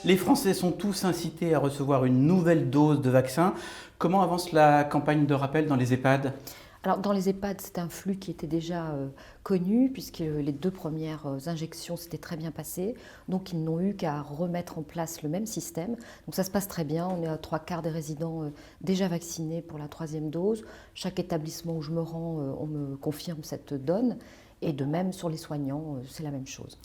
Les Français sont tous incités à recevoir une nouvelle dose de vaccin. Comment avance la campagne de rappel dans les EHPAD ? Alors, dans les EHPAD, c'est un flux qui était déjà connu, puisque les 2 premières injections s'étaient très bien passées. Donc, ils n'ont eu qu'à remettre en place le même système. Donc, ça se passe très bien. On est à 3/4 des résidents déjà vaccinés pour la 3e dose. Chaque établissement où je me rends, on me confirme cette donne. Et de même, sur les soignants, c'est la même chose.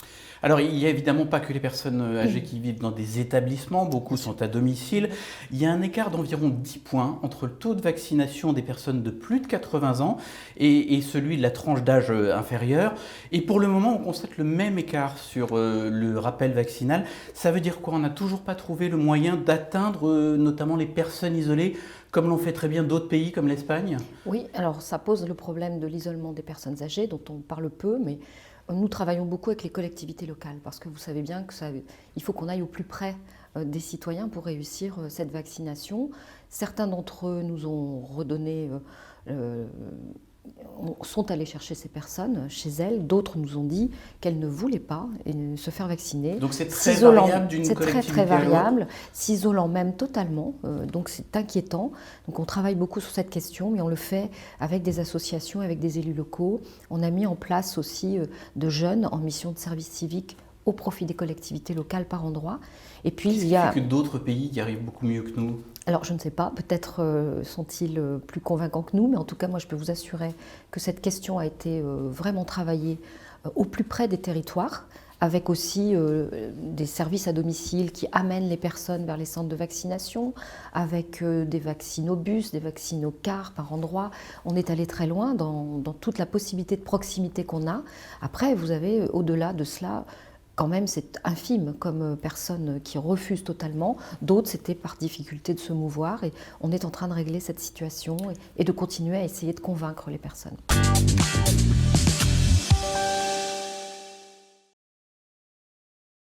Alors, il n'y a évidemment pas que les personnes âgées qui vivent dans des établissements, beaucoup sont à domicile. Il y a un écart d'environ 10 points entre le taux de vaccination des personnes de plus de 80 ans et celui de la tranche d'âge inférieure. Et pour le moment, on constate le même écart sur le rappel vaccinal. Ça veut dire quoi ? On n'a toujours pas trouvé le moyen d'atteindre notamment les personnes isolées, comme l'ont fait très bien d'autres pays comme l'Espagne ? Oui, alors ça pose le problème de l'isolement des personnes âgées, dont on parle peu, mais nous travaillons beaucoup avec les collectivités locales, parce que vous savez bien qu'il faut qu'on aille au plus près des citoyens pour réussir cette vaccination. Certains d'entre eux nous ont redonné, sont allés chercher ces personnes chez elles, d'autres nous ont dit qu'elles ne voulaient pas se faire vacciner. Donc c'est très variable d'une collectivité C'est très à l'autre. variable, s'isolant même totalement, donc c'est inquiétant. Donc on travaille beaucoup sur cette question, mais on le fait avec des associations, avec des élus locaux. On a mis en place aussi de jeunes en mission de service civique au profit des collectivités locales par endroit. Et puis Qu'est-ce qui fait que d'autres pays y arrivent beaucoup mieux que nous ? Alors je ne sais pas, peut-être sont-ils plus convaincants que nous, mais en tout cas moi je peux vous assurer que cette question a été vraiment travaillée au plus près des territoires, avec aussi des services à domicile qui amènent les personnes vers les centres de vaccination, avec des vaccinobus, des vaccinocars par endroit. On est allé très loin dans toute la possibilité de proximité qu'on a. Après, vous avez au-delà de cela, quand même, c'est infime comme personnes qui refusent totalement. D'autres, c'était par difficulté de se mouvoir. Et on est en train de régler cette situation et de continuer à essayer de convaincre les personnes.